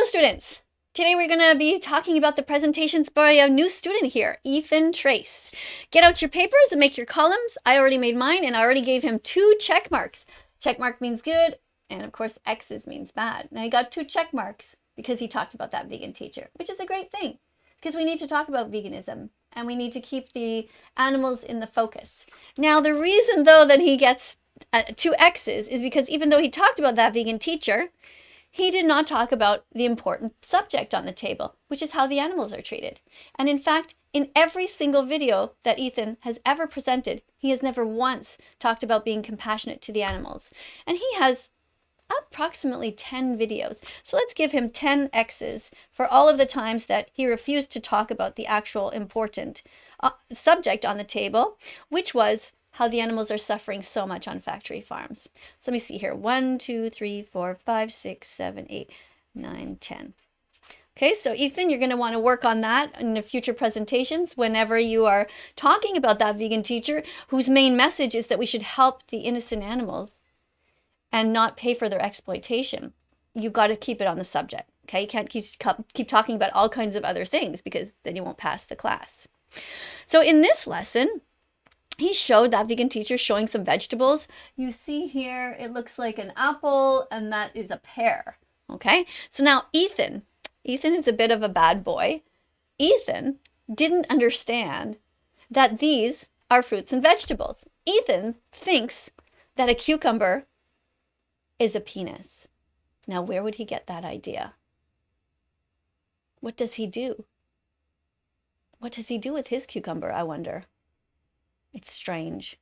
students. Today we're going to be talking about the presentations by a new student here, Ethan Trace. Get out your papers and make your columns. I already made mine and I already gave him 2 check marks. Check mark means good, and of course X's means bad. Now he got 2 check marks because he talked about that vegan teacher, which is a great thing because we need to talk about veganism and we need to keep the animals in the focus. Now the reason though that he gets 2 X's is because even though he talked about that vegan teacher, he did not talk about the important subject on the table, which is how the animals are treated. And in fact, in every single video that Ethan has ever presented, he has never once talked about being compassionate to the animals. And he has approximately 10 videos. So let's give him 10 X's for all of the times that he refused to talk about the actual important subject on the table, which was how the animals are suffering so much on factory farms. So let me see here. 1, 2, 3, 4, 5, 6, 7, 8, 9, 10. Okay, so Ethan, you're going to want to work on that in the future presentations whenever you are talking about that vegan teacher whose main message is that we should help the innocent animals and not pay for their exploitation. You've got to keep it on the subject. Okay, you can't keep talking about all kinds of other things because then you won't pass the class. So in this lesson, he showed that vegan teacher showing some vegetables. You see here, it looks like an apple and that is a pear. Okay, so now Ethan is a bit of a bad boy. Ethan didn't understand that these are fruits and vegetables. Ethan thinks that a cucumber is a penis. Now, where would he get that idea? What does he do? What does he do with his cucumber, I wonder? It's strange.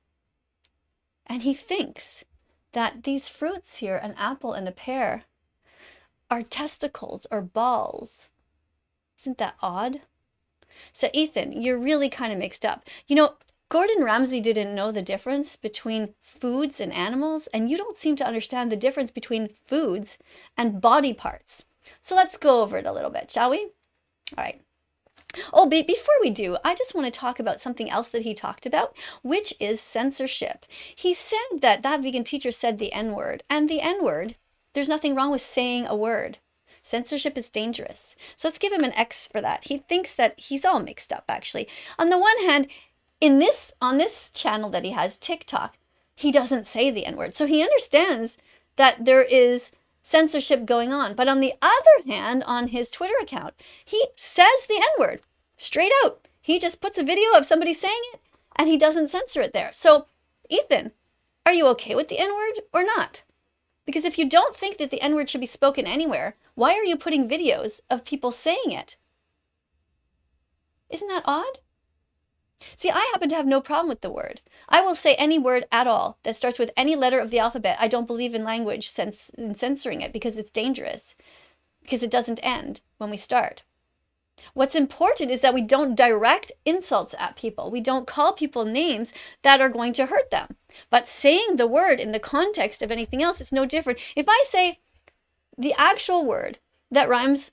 And he thinks that these fruits here, an apple and a pear, are testicles or balls. Isn't that odd? So Ethan, you're really kind of mixed up. You know, Gordon Ramsay didn't know the difference between foods and animals, and you don't seem to understand the difference between foods and body parts. So let's go over it a little bit, shall we? All right. Oh, before we do, I just want to talk about something else that he talked about, which is censorship. He said that vegan teacher said the N-word, and the N-word, there's nothing wrong with saying a word. Censorship is dangerous. So let's give him an X for that. He thinks that he's all mixed up, actually. On the one hand, on this channel that he has, TikTok, he doesn't say the N-word. So he understands that there is censorship going on. But on the other hand, on his Twitter account, he says the N-word straight out. He just puts a video of somebody saying it and he doesn't censor it there. So Ethan, are you okay with the N-word or not? Because if you don't think that the N-word should be spoken anywhere, why are you putting videos of people saying it? Isn't that odd? See, I happen to have no problem with the word. I will say any word at all that starts with any letter of the alphabet. I don't believe in language in censoring it because it's dangerous, because it doesn't end when we start. What's important is that we don't direct insults at people. We don't call people names that are going to hurt them. But saying the word in the context of anything else is no different. If I say the actual word that rhymes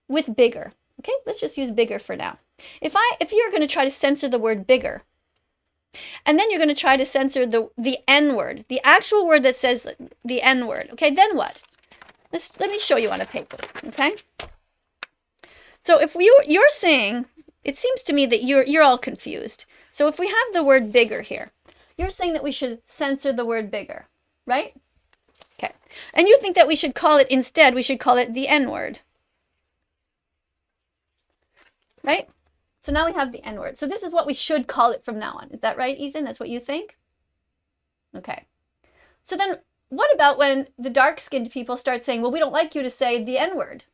with bigger, okay, let's just use bigger for now. If you're going to try to censor the word bigger, and then you're going to try to censor the N-word, the actual word that says the N-word, okay, then what? Let me show you on a paper, okay? So if you're saying, it seems to me that you're all confused. So if we have the word bigger here, you're saying that we should censor the word bigger, right? Okay. And you think that we should call it the N-word. Right? So now we have the N-word. So this is what we should call it from now on. Is that right, Ethan? That's what you think? Okay. So then what about when the dark-skinned people start saying, well, we don't like you to say the N-word?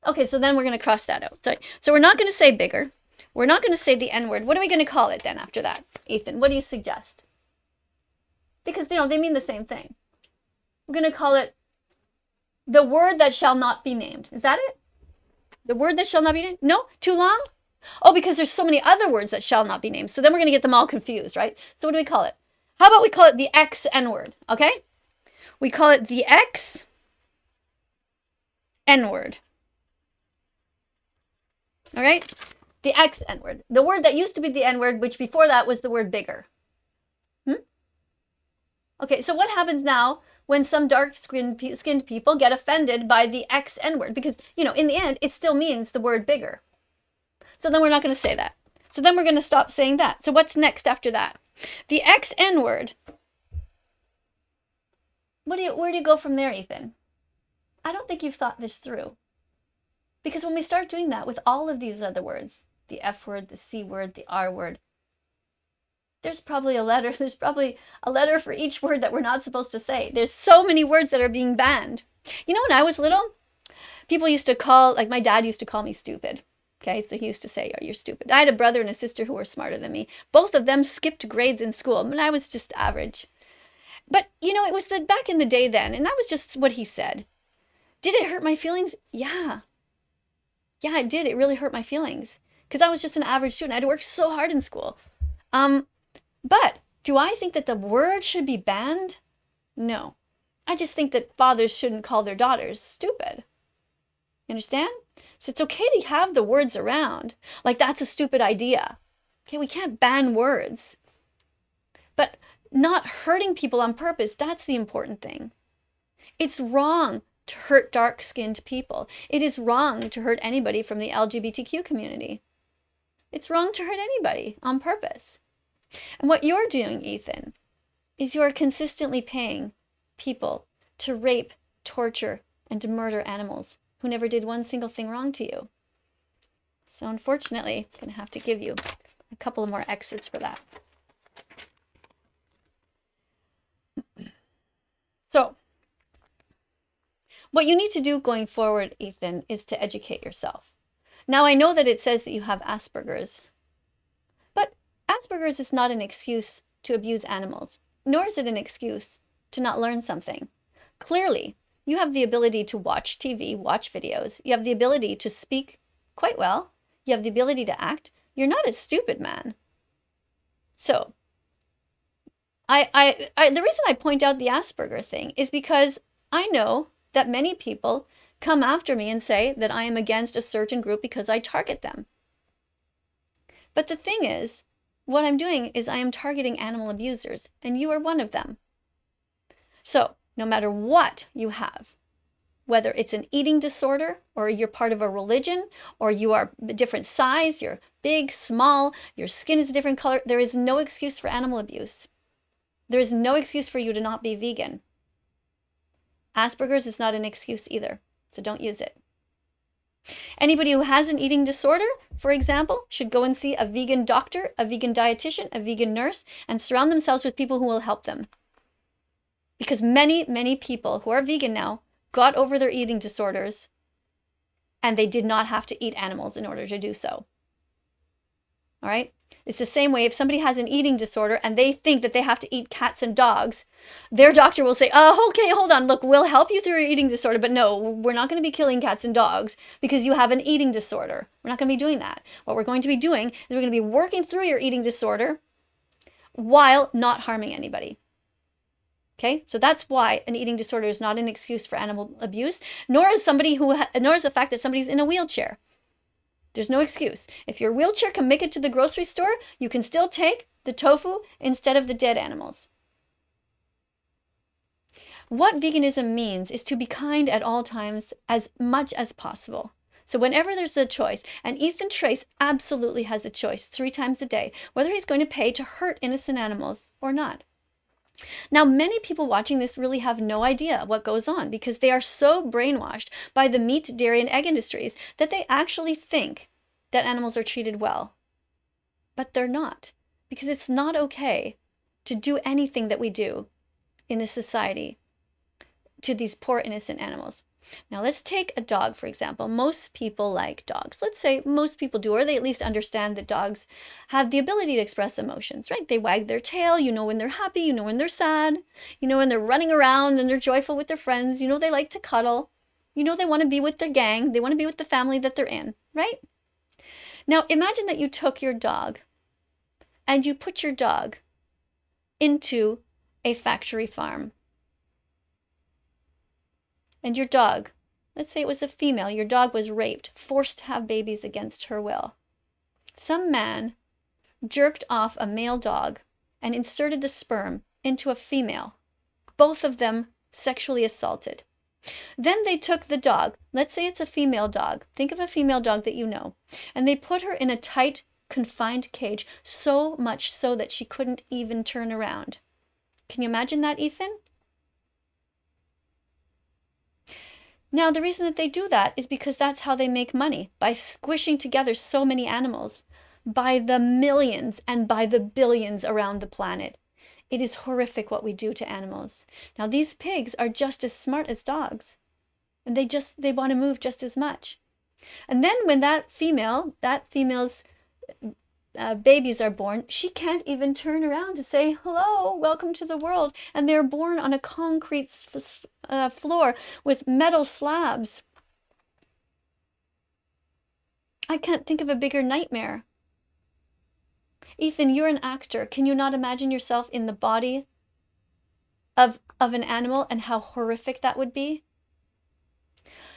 Okay, so then we're going to cross that out. So we're not going to say bigger. We're not going to say the N-word. What are we going to call it then after that? Ethan, what do you suggest? Because, they mean the same thing. We're going to call it the word that shall not be named. Is that it? The word that shall not be named? No? Too long? Oh, because there's so many other words that shall not be named. So then we're going to get them all confused, right? So what do we call it? How about we call it the X-N-word, okay? We call it the X-N-word. All right? The X-N-word. The word that used to be the N-word, which before that was the word bigger. Okay, so what happens now when some dark-skinned people get offended by the X N-word, because, you know, in the end, it still means the word bigger. So then we're not going to say that. So then we're going to stop saying that. So what's next after that? The X N-word. Where do you go from there, Ethan? I don't think you've thought this through. Because when we start doing that with all of these other words, the F word, the C word, the R word, there's probably a letter for each word that we're not supposed to say. There's so many words that are being banned. You know, when I was little, people used to call, like my dad used to call me stupid. Okay, so he used to say, oh, you're stupid. I had a brother and a sister who were smarter than me. Both of them skipped grades in school, and I was just average. But, you know, it was back in the day then, and that was just what he said. Did it hurt my feelings? Yeah. Yeah, it did. It really hurt my feelings. Because I was just an average student. I had to work so hard in school. But do I think that the word should be banned? No. I just think that fathers shouldn't call their daughters stupid. You understand? So it's okay to have the words around. Like, that's a stupid idea. Okay, we can't ban words. But not hurting people on purpose, that's the important thing. It's wrong to hurt dark-skinned people. It is wrong to hurt anybody from the LGBTQ community. It's wrong to hurt anybody on purpose. And what you're doing, Ethan, is you're consistently paying people to rape, torture, and to murder animals who never did one single thing wrong to you. So unfortunately, I'm going to have to give you a couple more X's for that. So, what you need to do going forward, Ethan, is to educate yourself. Now, I know that it says that you have Asperger's, but Asperger's is not an excuse to abuse animals, nor is it an excuse to not learn something. Clearly, you have the ability to watch TV, watch videos. You have the ability to speak quite well. You have the ability to act. You're not a stupid man. So, the reason I point out the Asperger thing is because I know that many people come after me and say that I am against a certain group because I target them. But the thing is, what I'm doing is I am targeting animal abusers, and you are one of them. So, no matter what you have, whether it's an eating disorder, or you're part of a religion, or you are a different size, you're big, small, your skin is a different color, there is no excuse for animal abuse. There is no excuse for you to not be vegan. Asperger's is not an excuse either, so don't use it. Anybody who has an eating disorder, for example, should go and see a vegan doctor, a vegan dietitian, a vegan nurse, and surround themselves with people who will help them. Because many, many people who are vegan now got over their eating disorders, and they did not have to eat animals in order to do so. All right? It's the same way if somebody has an eating disorder and they think that they have to eat cats and dogs, their doctor will say, oh, okay, hold on, look, we'll help you through your eating disorder, but no, we're not going to be killing cats and dogs because you have an eating disorder. We're not going to be doing that. What we're going to be doing is we're going to be working through your eating disorder while not harming anybody. Okay, so that's why an eating disorder is not an excuse for animal abuse, nor is the fact that somebody's in a wheelchair. There's no excuse. If your wheelchair can make it to the grocery store, you can still take the tofu instead of the dead animals. What veganism means is to be kind at all times as much as possible. So whenever there's a choice, and Ethan Trace absolutely has a choice 3 times a day, whether he's going to pay to hurt innocent animals or not. Now, many people watching this really have no idea what goes on because they are so brainwashed by the meat, dairy, and egg industries that they actually think that animals are treated well. But they're not, because it's not okay to do anything that we do in this society to these poor innocent animals. Now, let's take a dog, for example. Most people like dogs. Let's say most people do, or they at least understand that dogs have the ability to express emotions, right? They wag their tail. You know when they're happy. You know when they're sad. You know when they're running around and they're joyful with their friends. You know they like to cuddle. You know they want to be with their gang. They want to be with the family that they're in, right? Now, imagine that you took your dog and you put your dog into a factory farm. And your dog, let's say it was a female, your dog was raped, forced to have babies against her will. Some man jerked off a male dog and inserted the sperm into a female. Both of them sexually assaulted. Then they took the dog, let's say it's a female dog, think of a female dog that you know, and they put her in a tight, confined cage, so much so that she couldn't even turn around. Can you imagine that, Ethan? Now, the reason that they do that is because that's how they make money, by squishing together so many animals, by the millions and by the billions around the planet. It is horrific what we do to animals. Now, these pigs are just as smart as dogs, and they want to move just as much. And then when that female's babies are born, she can't even turn around to say, hello, welcome to the world. And they're born on a concrete floor with metal slabs. I can't think of a bigger nightmare. Ethan, you're an actor. Can you not imagine yourself in the body of an animal and how horrific that would be?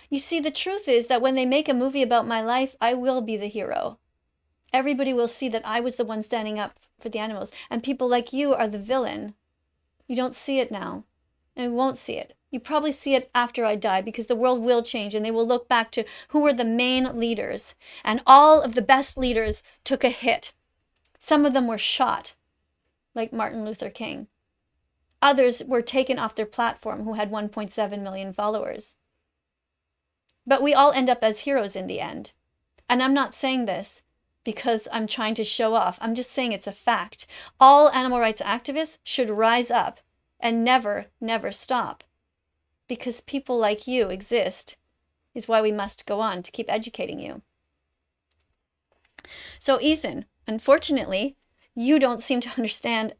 You see, the truth is that when they make a movie about my life, I will be the hero. Everybody will see that I was the one standing up for the animals, and people like you are the villain. You don't see it now, and you won't see it. You probably see it after I die, because the world will change, and they will look back to who were the main leaders, and all of the best leaders took a hit. Some of them were shot, like Martin Luther King. Others were taken off their platform who had 1.7 million followers. But we all end up as heroes in the end. And I'm not saying this because I'm trying to show off. I'm just saying it's a fact. All animal rights activists should rise up and never, never stop. Because people like you exist is why we must go on to keep educating you. So Ethan, unfortunately, you don't seem to understand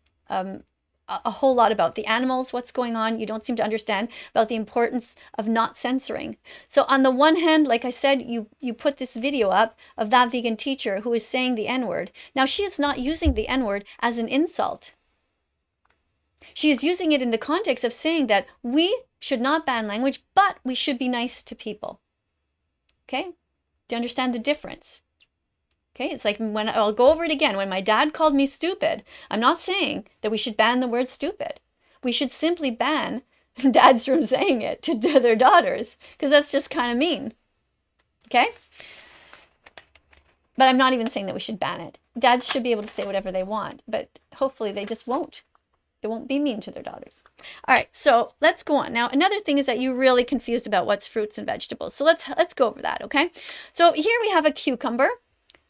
a whole lot about the animals, what's going on. You don't seem to understand about the importance of not censoring. So on the one hand, like I said, you put this video up of that vegan teacher who is saying the N-word. Now, she is not using the N-word as an insult. She is using it in the context of saying that we should not ban language, but we should be nice to people. Okay? Do you understand the difference? Okay, it's like when I'll go over it again. When my dad called me stupid, I'm not saying that we should ban the word stupid. We should simply ban dads from saying it to their daughters, because that's just kind of mean. Okay? But I'm not even saying that we should ban it. Dads should be able to say whatever they want, but hopefully they just won't. It won't be mean to their daughters. All right, so let's go on. Now, another thing is that you're really confused about what's fruits and vegetables. So let's go over that, okay? So here we have a cucumber.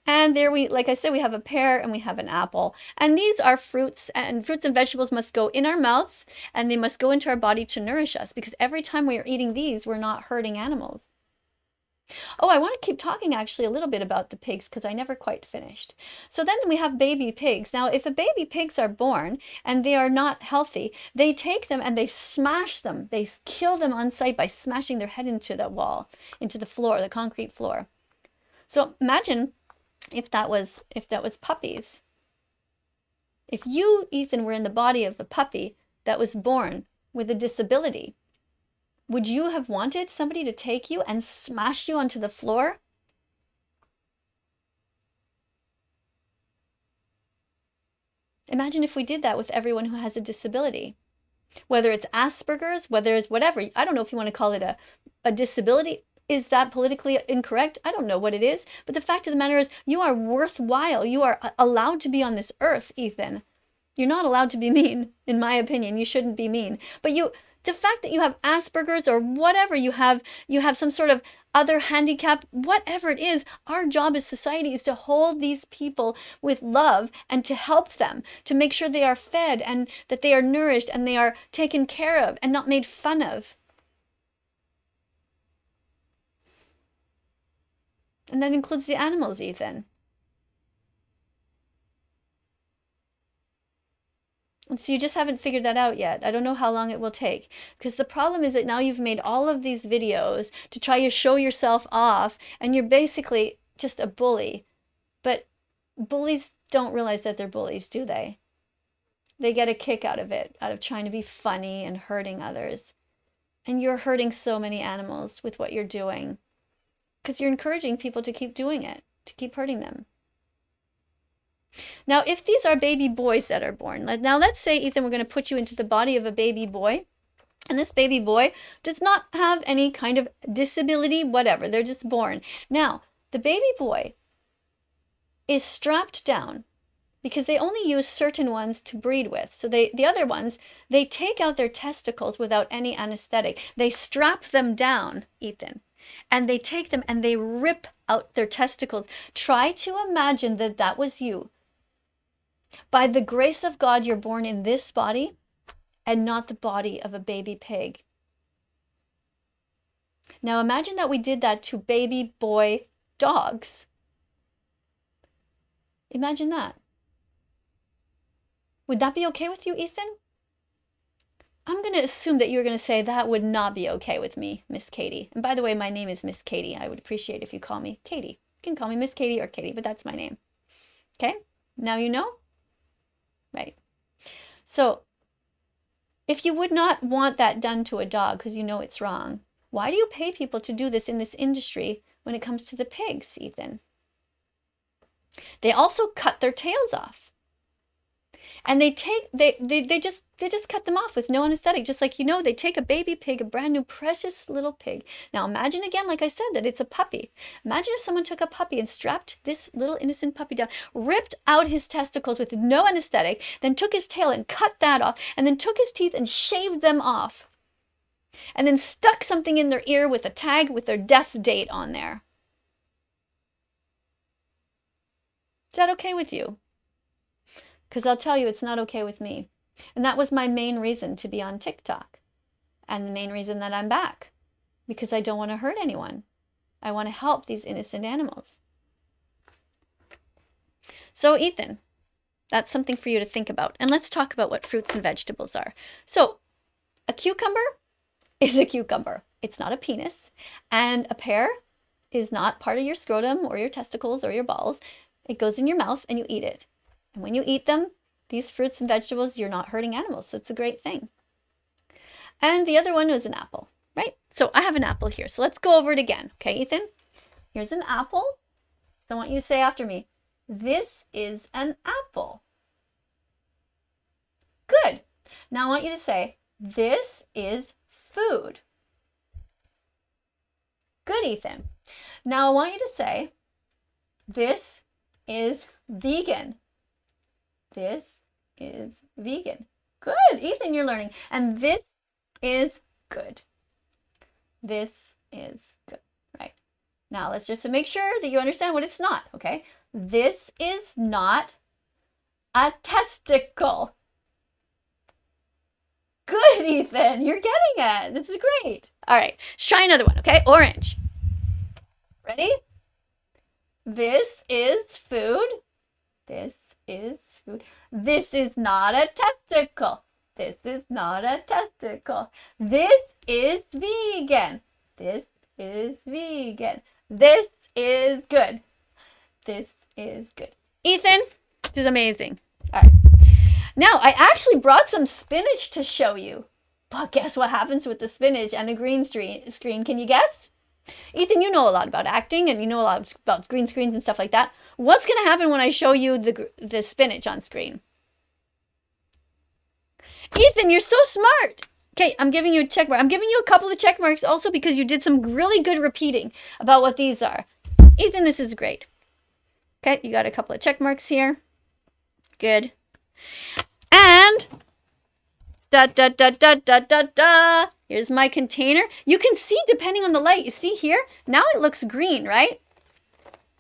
And there like I said, we have a pear and we have an apple. And these are fruits, and fruits and vegetables must go in our mouths, and they must go into our body to nourish us, because every time we are eating these, we're not hurting animals. Oh, I want to keep talking actually a little bit about the pigs, because I never quite finished. So then we have baby pigs. Now, if the baby pigs are born and they are not healthy, they take them and they smash them. They kill them on sight by smashing their head into the wall, into the floor, the concrete floor. So imagine if that was puppies. If you, Ethan, were in the body of a puppy that was born with a disability, would you have wanted somebody to take you and smash you onto the floor? Imagine if we did that with everyone who has a disability. Whether it's Asperger's, whether it's whatever. I don't know if you want to call it a disability. Is that politically incorrect? I don't know what it is. But the fact of the matter is, you are worthwhile. You are allowed to be on this earth, Ethan. You're not allowed to be mean, in my opinion. You shouldn't be mean. But the fact that you have Asperger's or whatever, you have some sort of other handicap, whatever it is, our job as society is to hold these people with love and to help them, to make sure they are fed and that they are nourished and they are taken care of and not made fun of. And that includes the animals, Ethan. And so you just haven't figured that out yet. I don't know how long it will take. Because the problem is that now you've made all of these videos to try to show yourself off, and you're basically just a bully. But bullies don't realize that they're bullies, do they? They get a kick out of it, out of trying to be funny and hurting others. And you're hurting so many animals with what you're doing. Because you're encouraging people to keep doing it, to keep hurting them. Now, if these are baby boys that are born, now let's say, Ethan, we're going to put you into the body of a baby boy. And this baby boy does not have any kind of disability, whatever. They're just born. Now, the baby boy is strapped down because they only use certain ones to breed with. So the other ones, they take out their testicles without any anesthetic. They strap them down, Ethan, and they take them and they rip out their testicles. Try to imagine that that was you. By the grace of God, you're born in this body and not the body of a baby pig. Now imagine that we did that to baby boy dogs. Imagine that. Would that be okay with you, Ethan? I'm going to assume that you're going to say that would not be okay with me, Miss Kadie. And by the way, my name is Miss Kadie. I would appreciate if you call me Kadie. You can call me Miss Kadie or Kadie, but that's my name. Okay? Now you know? Right. So, if you would not want that done to a dog because you know it's wrong, why do you pay people to do this in this industry when it comes to the pigs, Ethan? They also cut their tails off. And they just cut them off with no anesthetic. Just like, they take a baby pig, a brand new precious little pig. Now imagine again, like I said, that it's a puppy. Imagine if someone took a puppy and strapped this little innocent puppy down, ripped out his testicles with no anesthetic, then took his tail and cut that off, and then took his teeth and shaved them off. And then stuck something in their ear with a tag with their death date on there. Is that okay with you? Because I'll tell you, it's not okay with me. And that was my main reason to be on TikTok. And the main reason that I'm back. Because I don't want to hurt anyone. I want to help these innocent animals. So, Ethan, that's something for you to think about. And let's talk about what fruits and vegetables are. So, a cucumber is a cucumber. It's not a penis. And a pear is not part of your scrotum or your testicles or your balls. It goes in your mouth and you eat it. And when you eat them, these fruits and vegetables, you're not hurting animals. So it's a great thing. And the other one was an apple, right? So I have an apple here. So let's go over it again. Okay, Ethan? Here's an apple. So I want you to say after me, this is an apple. Good. Now I want you to say, this is food. Good, Ethan. Now I want you to say, this is vegan. This is vegan. Good, Ethan, you're learning. And this is good. This is good. Right. Now let's just make sure that you understand what it's not, okay? This is not a testicle. Good, Ethan, you're getting it. This is great. All right, let's try another one, okay? Orange. Ready? This is food. This is food. This is not a testicle. This is not a testicle. This is vegan. This is vegan. This is good. This is good. Ethan, this is amazing. All right. Now, I actually brought some spinach to show you. But guess what happens with the spinach and a green screen? Can you guess? Ethan, you know a lot about acting and you know a lot about green screens and stuff like that. What's going to happen when I show you the spinach on screen? Ethan, you're so smart. Okay, I'm giving you a check mark. I'm giving you a couple of check marks also because you did some really good repeating about what these are. Ethan, this is great. Okay, you got a couple of check marks here. Good. And here's my container. You can see depending on the light. You see here? Now it looks green, right?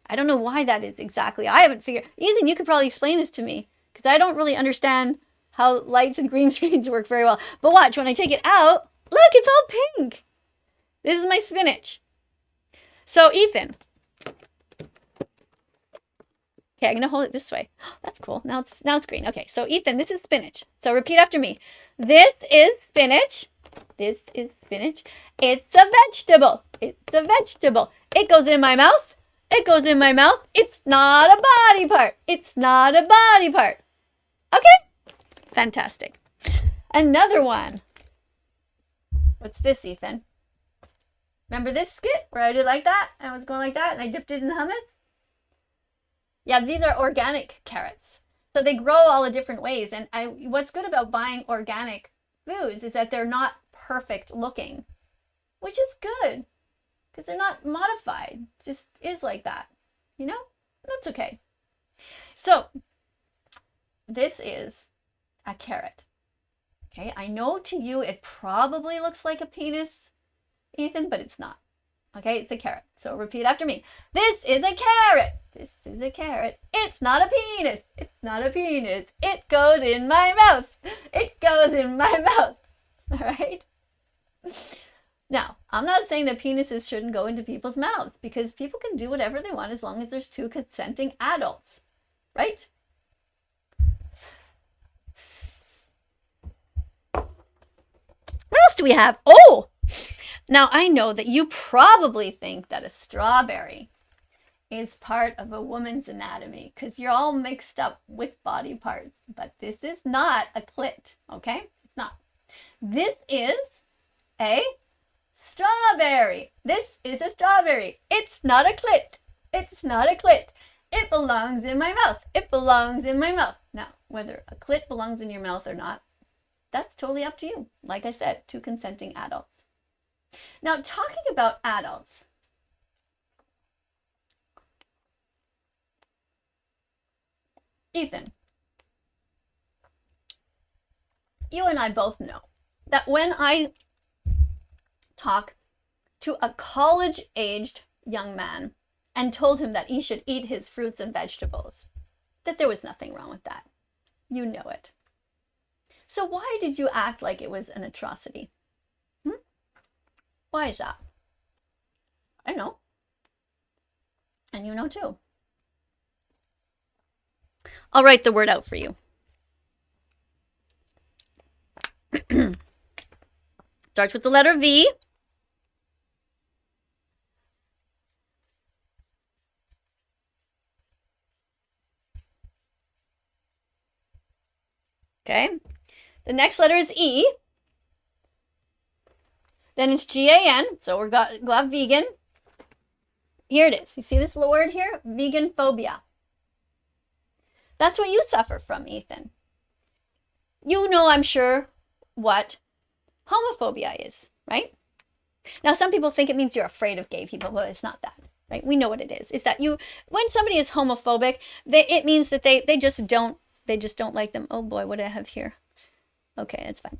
I don't know why that is exactly. I haven't figured. Ethan, you could probably explain this to me because I don't really understand how lights and green screens work very well. But watch, when I take it out, look, it's all pink. This is my spinach. So, Ethan. Okay, I'm going to hold it this way. That's cool. Now it's green. Okay, so Ethan, this is spinach. So repeat after me. This is spinach. This is spinach. It's a vegetable. It's a vegetable. It goes in my mouth. It goes in my mouth. It's not a body part. It's not a body part. Okay? Fantastic. Another one. What's this, Ethan? Remember this skit where I did like that? And I was going like that and I dipped it in hummus? Yeah, these are organic carrots. So they grow all the different ways. And what's good about buying organic foods is that they're not perfect looking, which is good because they're not modified. It just is like that, you know? That's okay. So this is a carrot. Okay, I know to you it probably looks like a penis, Ethan, but it's not. Okay, it's a carrot. So repeat after me. This is a carrot. This is a carrot. It's not a penis. It's not a penis. It goes in my mouth. It goes in my mouth. All right? Now, I'm not saying that penises shouldn't go into people's mouths, because people can do whatever they want as long as there's two consenting adults, right? What else do we have? Oh, now I know that you probably think that a strawberry is part of a woman's anatomy because you're all mixed up with body parts, but this is not a clit, okay? It's not. This is a strawberry. This is a strawberry. It's not a clit. It's not a clit. It belongs in my mouth. It belongs in my mouth. Now, whether a clit belongs in your mouth or not, that's totally up to you. Like I said, two consenting adults. Now, talking about adults, Ethan, you and I both know that when I talk to a college-aged young man and told him that he should eat his fruits and vegetables, that there was nothing wrong with that. You know it. So why did you act like it was an atrocity? Why is that? I know. And you know too. I'll write the word out for you. Starts with the letter V. Okay. The next letter is E. Then it's G-A-N. So we'll have vegan. Here it is. You see this little word here? Veganphobia. That's what you suffer from, Ethan. You know, I'm sure, what homophobia is, right? Now, some people think it means you're afraid of gay people, but it's not that, right? We know what it is. Is that when somebody is homophobic, it means that they just don't like them. Oh boy, what do I have here? Okay, that's fine.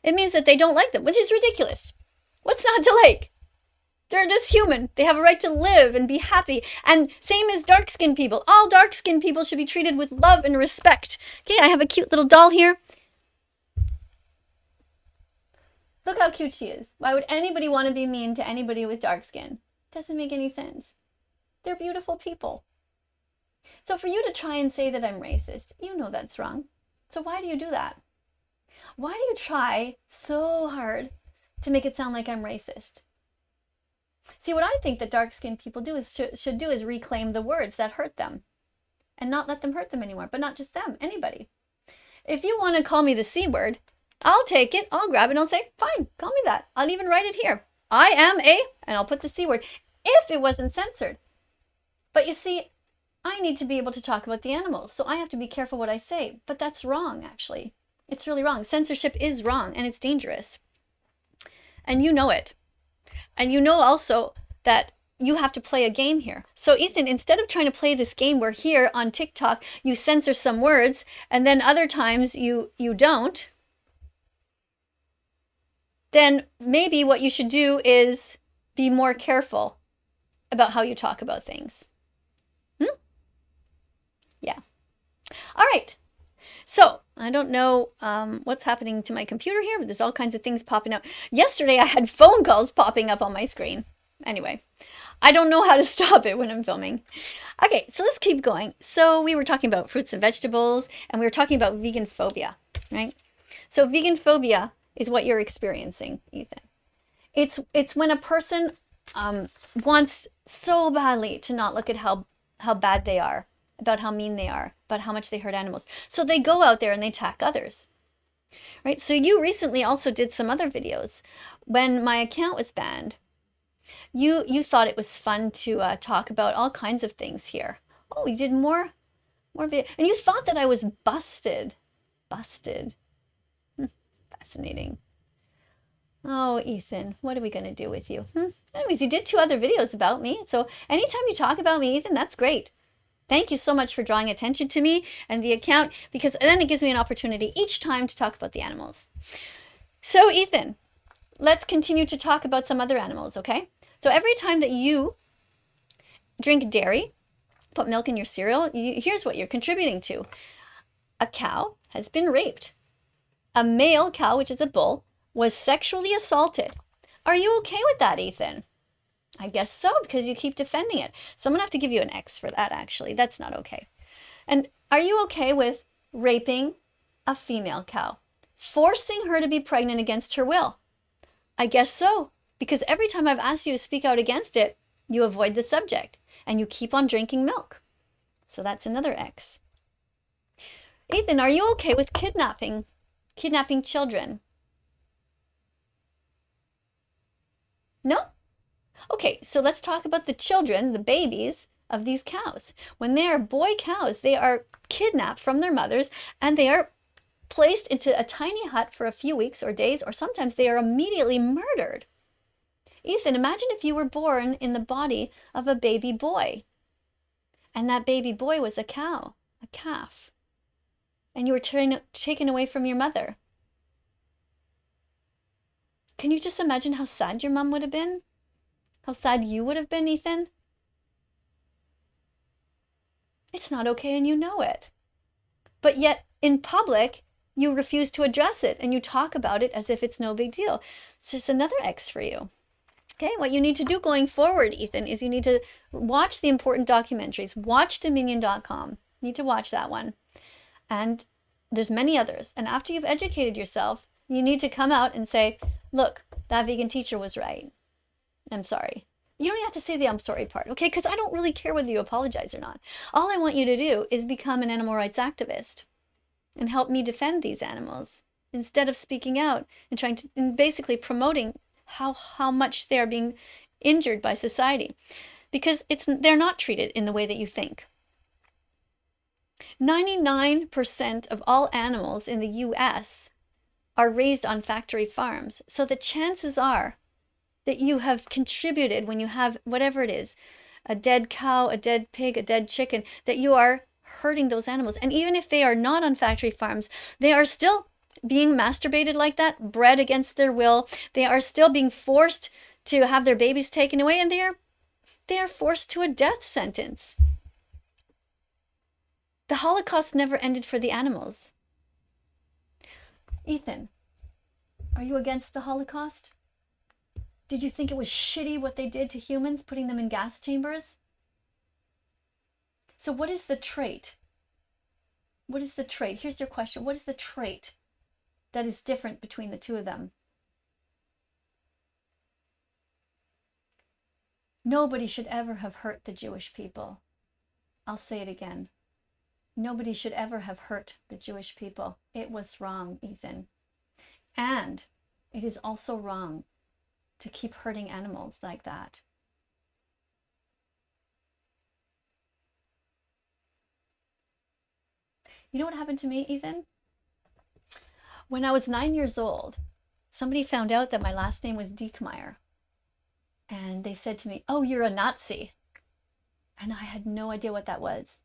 It means that they don't like them, which is ridiculous. What's not to like? They're just human. They have a right to live and be happy. And same as dark-skinned people. All dark-skinned people should be treated with love and respect. Okay, I have a cute little doll here. Look how cute she is. Why would anybody want to be mean to anybody with dark skin? Doesn't make any sense. They're beautiful people. So for you to try and say that I'm racist, you know that's wrong. So why do you do that? Why do you try so hard to make it sound like I'm racist? See, what I think that dark-skinned people do is should do is reclaim the words that hurt them and not let them hurt them anymore, but not just them, anybody. If you want to call me the C word, I'll take it, I'll grab it, and I'll say, fine, call me that. I'll even write it here. I am and I'll put the C word, if it wasn't censored. But you see, I need to be able to talk about the animals, so I have to be careful what I say. But that's wrong, actually. It's really wrong. Censorship is wrong, and it's dangerous. And you know it. And you know also that you have to play a game here. So Ethan, instead of trying to play this game where here on TikTok, you censor some words, and then other times you don't, then maybe what you should do is be more careful about how you talk about things. Yeah. All right. So I don't know what's happening to my computer here, but there's all kinds of things popping up. Yesterday, I had phone calls popping up on my screen. Anyway, I don't know how to stop it when I'm filming. Okay, so let's keep going. So we were talking about fruits and vegetables, and we were talking about veganphobia, right? So veganphobia is what you're experiencing, Ethan. It's when a person wants so badly to not look at how bad they are, about how mean they are, about how much they hurt animals. So they go out there and they attack others, right? So you recently also did some other videos. When my account was banned, you thought it was fun to talk about all kinds of things here. Oh, you did more video, and you thought that I was busted. Fascinating. Oh, Ethan, what are we going to do with you? Anyways, you did 2 other videos about me. So anytime you talk about me, Ethan, that's great. Thank you so much for drawing attention to me and the account, because then it gives me an opportunity each time to talk about the animals. So Ethan, let's continue to talk about some other animals, okay? So every time that you drink dairy, put milk in your cereal, here's what you're contributing to. A cow has been raped. A male cow, which is a bull, was sexually assaulted. Are you okay with that, Ethan? I guess so, because you keep defending it. So I'm going to have to give you an X for that, actually. That's not okay. And are you okay with raping a female cow? Forcing her to be pregnant against her will? I guess so, because every time I've asked you to speak out against it, you avoid the subject, and you keep on drinking milk. So that's another X. Ethan, are you okay with kidnapping children? No? Okay, so let's talk about the children, the babies of these cows. When they are boy cows, they are kidnapped from their mothers and they are placed into a tiny hut for a few weeks or days, or sometimes they are immediately murdered. Ethan, imagine if you were born in the body of a baby boy, and that baby boy was a cow, a calf, and you were taken away from your mother. Can you just imagine how sad your mom would have been? How sad you would have been, Ethan? It's not okay and you know it. But yet, in public, you refuse to address it and you talk about it as if it's no big deal. So there's another X for you. Okay, what you need to do going forward, Ethan, is you need to watch the important documentaries. Watch Dominion.com. You need to watch that one. And there's many others. And after you've educated yourself, you need to come out and say, look, that vegan teacher was right. I'm sorry. You don't have to say the I'm sorry part, okay? Because I don't really care whether you apologize or not. All I want you to do is become an animal rights activist and help me defend these animals instead of speaking out and trying to, and basically promoting how much they are being injured by society, because they're not treated in the way that you think. 99% of all animals in the US are raised on factory farms. So the chances are that you have contributed, when you have whatever it is, a dead cow, a dead pig, a dead chicken, that you are hurting those animals. And even if they are not on factory farms, they are still being masturbated like that, bred against their will. They are still being forced to have their babies taken away, and they are forced to a death sentence. The Holocaust never ended for the animals. Ethan, are you against the Holocaust? Did you think it was shitty what they did to humans, putting them in gas chambers? So what is the trait? What is the trait? Here's your question. What is the trait that is different between the two of them? Nobody should ever have hurt the Jewish people. I'll say it again. Nobody should ever have hurt the Jewish people. It was wrong, Ethan. And it is also wrong to keep hurting animals like that. You know what happened to me, Ethan? When I was 9 years old, somebody found out that my last name was Diekmeyer. And they said to me, oh, you're a Nazi. And I had no idea what that was.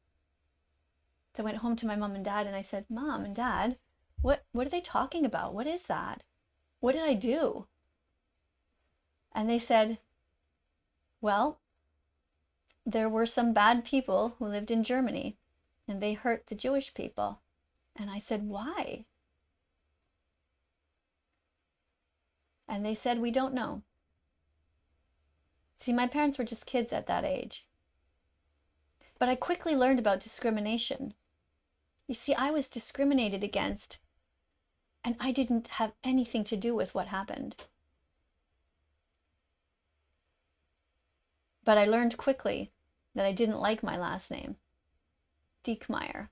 So I went home to my mom and dad and I said, Mom and Dad, what are they talking about? What is that? What did I do? And they said, well, there were some bad people who lived in Germany and they hurt the Jewish people. And I said, why? And they said, we don't know. See, my parents were just kids at that age. But I quickly learned about discrimination. You see, I was discriminated against, and I didn't have anything to do with what happened. But I learned quickly that I didn't like my last name, Diekmeyer.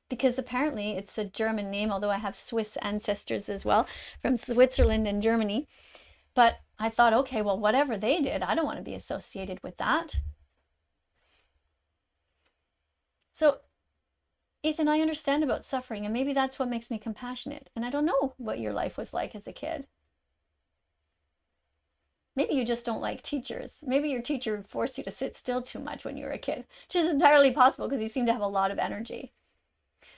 Because apparently it's a German name, although I have Swiss ancestors as well, from Switzerland and Germany. But I thought, okay, well, whatever they did, I don't want to be associated with that. So Ethan, I understand about suffering, and maybe that's what makes me compassionate. And I don't know what your life was like as a kid. Maybe you just don't like teachers. Maybe your teacher forced you to sit still too much when you were a kid, which is entirely possible because you seem to have a lot of energy.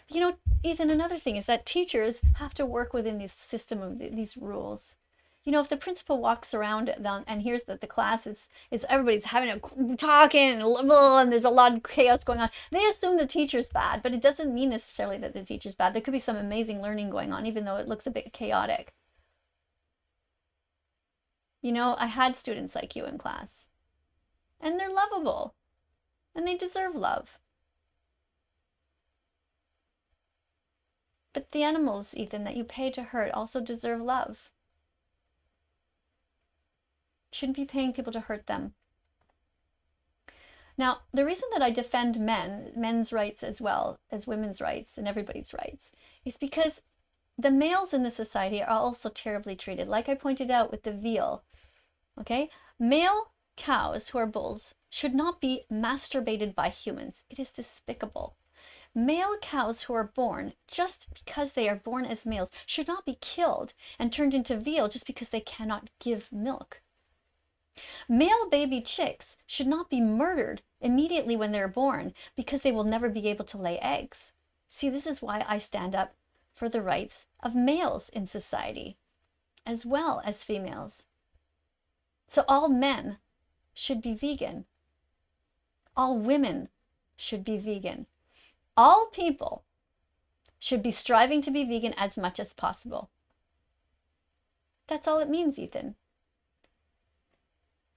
You know, Ethan, another thing is that teachers have to work within this system of these rules. You know, if the principal walks around and hears that the class is everybody's having a talking and there's a lot of chaos going on, they assume the teacher's bad, but it doesn't mean necessarily that the teacher's bad. There could be some amazing learning going on, even though it looks a bit chaotic. You know, I had students like you in class, and they're lovable, and they deserve love. But the animals, Ethan, that you pay to hurt also deserve love. You shouldn't be paying people to hurt them. Now, the reason that I defend men's rights as well as women's rights and everybody's rights, is because the males in the society are also terribly treated. Like I pointed out with the veal, okay? Male cows who are bulls should not be masturbated by humans. It is despicable. Male cows who are born, just because they are born as males, should not be killed and turned into veal just because they cannot give milk. Male baby chicks should not be murdered immediately when they're born because they will never be able to lay eggs. See, this is why I stand up for the rights of males in society, as well as females. So all men should be vegan. All women should be vegan. All people should be striving to be vegan as much as possible. That's all it means, Ethan.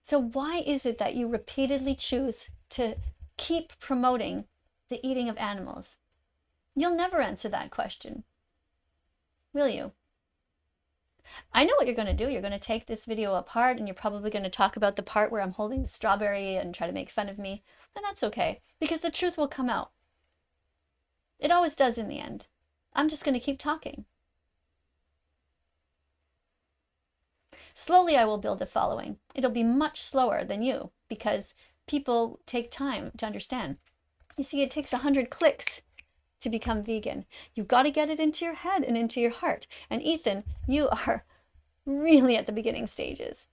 So why is it that you repeatedly choose to keep promoting the eating of animals? You'll never answer that question, will you? I know what you're going to do. You're going to take this video apart and you're probably going to talk about the part where I'm holding the strawberry and try to make fun of me. And that's okay, because the truth will come out. It always does in the end. I'm just going to keep talking. Slowly I will build a following. It'll be much slower than you because people take time to understand. You see, it takes 100 clicks to become vegan. You've got to get it into your head and into your heart. And Ethan, you are really at the beginning stages.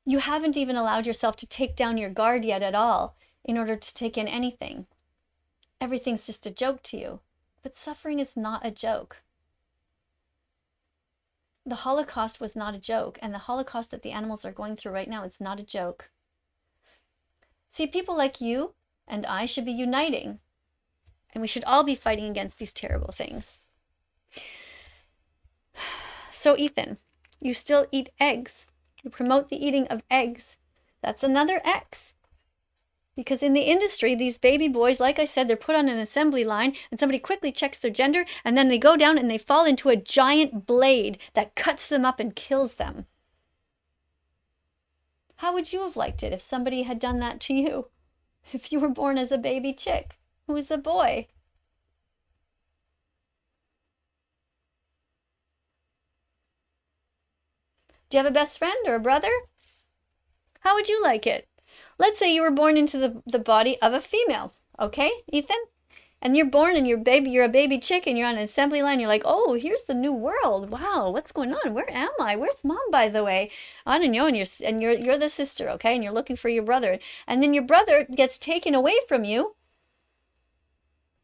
You haven't even allowed yourself to take down your guard yet at all in order to take in anything. Everything's just a joke to you. But suffering is not a joke. The Holocaust was not a joke, and the Holocaust that the animals are going through right now is not a joke. See, people like you and I should be uniting, and we should all be fighting against these terrible things. So, Ethan, you still eat eggs. You promote the eating of eggs. That's another X. Because in the industry, these baby boys, like I said, they're put on an assembly line and somebody quickly checks their gender and then they go down and they fall into a giant blade that cuts them up and kills them. How would you have liked it if somebody had done that to you? If you were born as a baby chick who was a boy? Do you have a best friend or a brother? How would you like it? Let's say you were born into the body of a female, okay, Ethan? And you're born and you're a baby chick and you're on an assembly line. You're like, oh, here's the new world. Wow, what's going on? Where am I? Where's mom, by the way? I don't know. And you're the sister, okay? And you're looking for your brother. And then your brother gets taken away from you.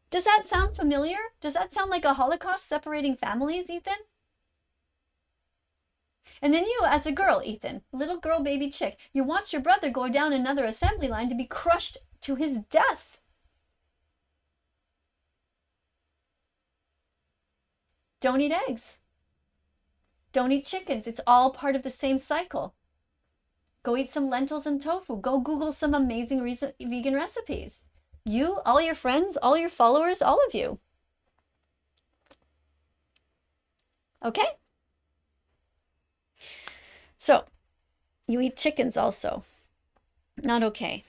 Does that sound familiar? Does that sound like a Holocaust separating families, Ethan? And then you, as a girl, Ethan, little girl, baby chick, you watch your brother go down another assembly line to be crushed to his death. Don't eat eggs. Don't eat chickens. It's all part of the same cycle. Go eat some lentils and tofu. Go Google some amazing vegan recipes. You, all your friends, all your followers, all of you. Okay? So, you eat chickens also. Not okay.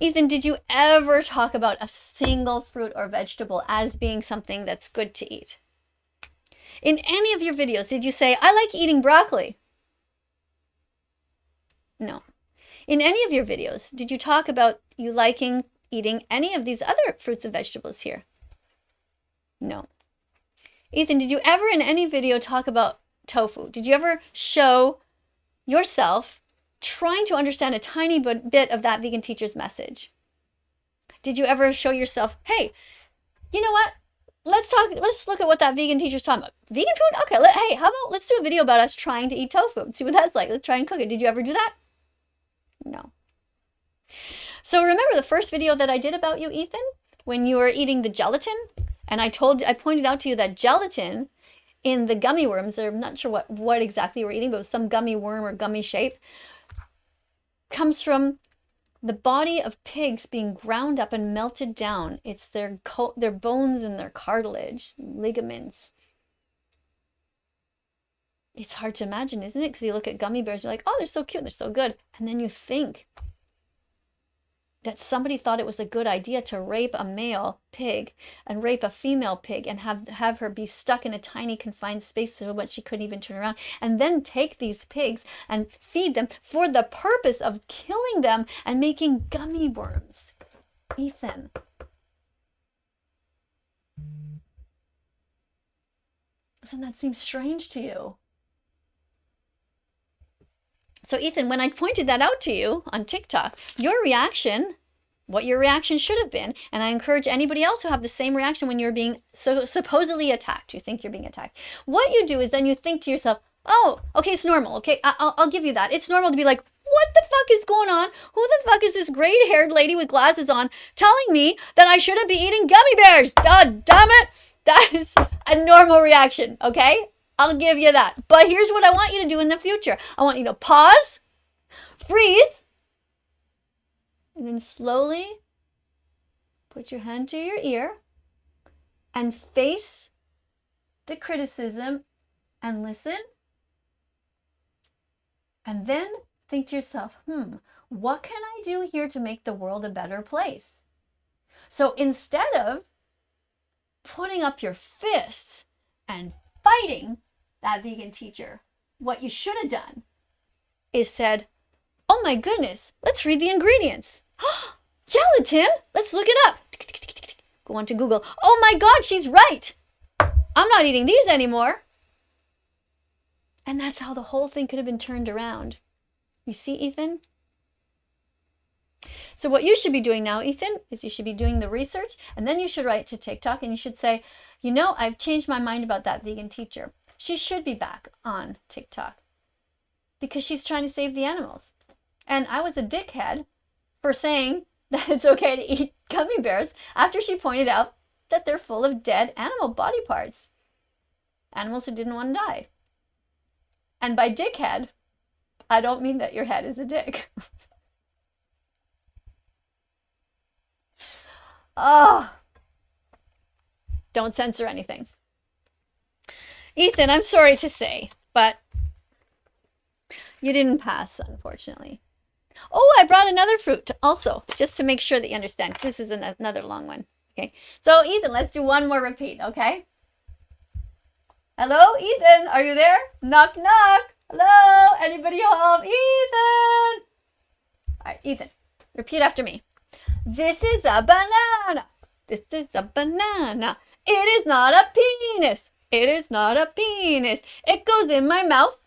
Ethan, did you ever talk about a single fruit or vegetable as being something that's good to eat? In any of your videos, did you say, I like eating broccoli? No. In any of your videos, did you talk about you liking eating any of these other fruits and vegetables here? No. Ethan, did you ever in any video talk about tofu? Did you ever show yourself trying to understand a tiny bit of that vegan teacher's message? Did you ever show yourself, hey, you know what? Let's look at what that vegan teacher's talking about. Vegan food? Okay, hey, how about let's do a video about us trying to eat tofu and see what that's like. Let's try and cook it. Did you ever do that? No. So remember the first video that I did about you, Ethan, when you were eating the gelatin? And I pointed out to you that gelatin in the gummy worms, I'm not sure what exactly you were eating, but it was some gummy worm or gummy shape, comes from the body of pigs being ground up and melted down. It's their bones and their cartilage, ligaments. It's hard to imagine, isn't it? Because you look at gummy bears, you're like, oh, they're so cute, they're so good. And then you think that somebody thought it was a good idea to rape a male pig and rape a female pig and have her be stuck in a tiny confined space so much she couldn't even turn around, and then take these pigs and feed them for the purpose of killing them and making gummy worms. Ethan. Doesn't that seem strange to you? So Ethan, when I pointed that out to you on TikTok, your reaction, what your reaction should have been, and I encourage anybody else who have the same reaction when you're being supposedly attacked, you think you're being attacked. What you do is then you think to yourself, oh, okay, it's normal. Okay, I'll give you that. It's normal to be like, what the fuck is going on? Who the fuck is this gray-haired lady with glasses on telling me that I shouldn't be eating gummy bears? God damn it. That is a normal reaction, okay? I'll give you that. But here's what I want you to do in the future. I want you to pause, breathe, and then slowly put your hand to your ear and face the criticism and listen. And then think to yourself, what can I do here to make the world a better place? So instead of putting up your fists and fighting that vegan teacher, what you should have done is said, oh my goodness, let's read the ingredients. Gelatin, let's look it up. Go on to Google. Oh my God, she's right. I'm not eating these anymore. And that's how the whole thing could have been turned around. You see, Ethan? So what you should be doing now, Ethan, is you should be doing the research, and then you should write to TikTok and you should say, you know, I've changed my mind about that vegan teacher. She should be back on TikTok because she's trying to save the animals. And I was a dickhead for saying that it's okay to eat gummy bears after she pointed out that they're full of dead animal body parts. Animals who didn't want to die. And by dickhead, I don't mean that your head is a dick. Oh, don't censor anything. Ethan, I'm sorry to say, but you didn't pass, unfortunately. Oh, I brought another fruit also, just to make sure that you understand. This is another long one. Okay. So, Ethan, let's do one more repeat, okay? Hello, Ethan, are you there? Knock, knock. Hello, anybody home? Ethan! All right, Ethan, repeat after me. This is a banana. This is a banana. It is not a penis. It is not a penis. It goes in my mouth.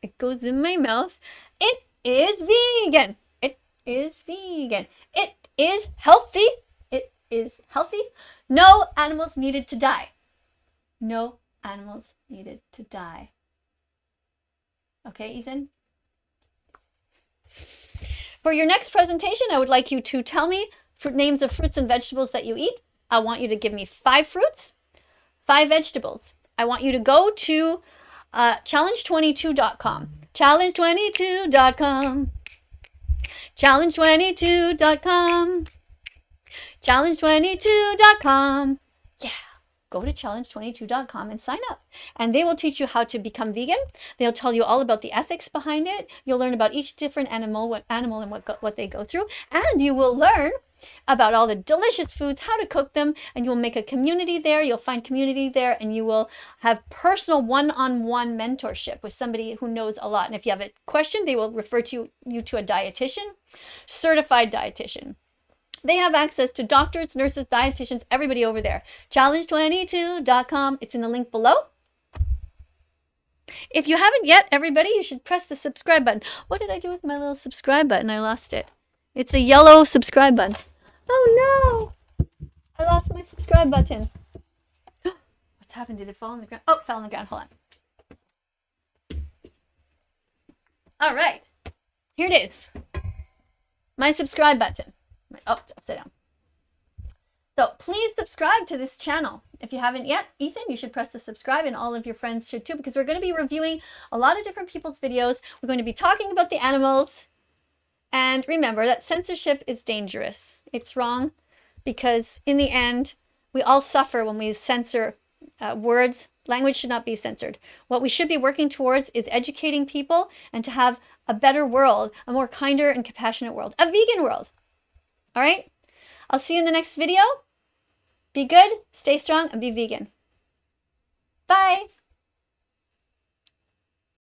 It goes in my mouth. It is vegan. It is vegan. It is healthy. It is healthy. No animals needed to die. No animals needed to die. Okay, Ethan? For your next presentation, I would like you to tell me names of fruits and vegetables that you eat. I want you to give me 5 fruits, 5 vegetables. I want you to go to challenge22.com. Challenge22.com. Challenge22.com. Challenge22.com. Yeah. Go to challenge22.com and sign up. And they will teach you how to become vegan. They'll tell you all about the ethics behind it. You'll learn about each different animal and what they go through. And you will learn about all the delicious foods, how to cook them, and you will make a community there. You'll find community there, and you will have personal one-on-one mentorship with somebody who knows a lot. And if you have a question, they will refer you to a dietitian, certified dietitian. They have access to doctors, nurses, dietitians, everybody over there. Challenge22.com. It's in the link below. If you haven't yet, everybody, you should press the subscribe button. What did I do with my little subscribe button? I lost it. It's a yellow subscribe button. Oh no! I lost my subscribe button. What's happened? Did it fall on the ground? Oh, it fell on the ground. Hold on. All right. Here it is. My subscribe button. Oh, upside down. So please subscribe to this channel. If you haven't yet, Ethan, you should press the subscribe, and all of your friends should too, because we're going to be reviewing a lot of different people's videos. We're going to be talking about the animals. And remember that censorship is dangerous. It's wrong because in the end, we all suffer when we censor words. Language should not be censored. What we should be working towards is educating people and to have a better world, a more kinder and compassionate world, a vegan world. All right? I'll see you in the next video. Be good, stay strong, and be vegan. Bye.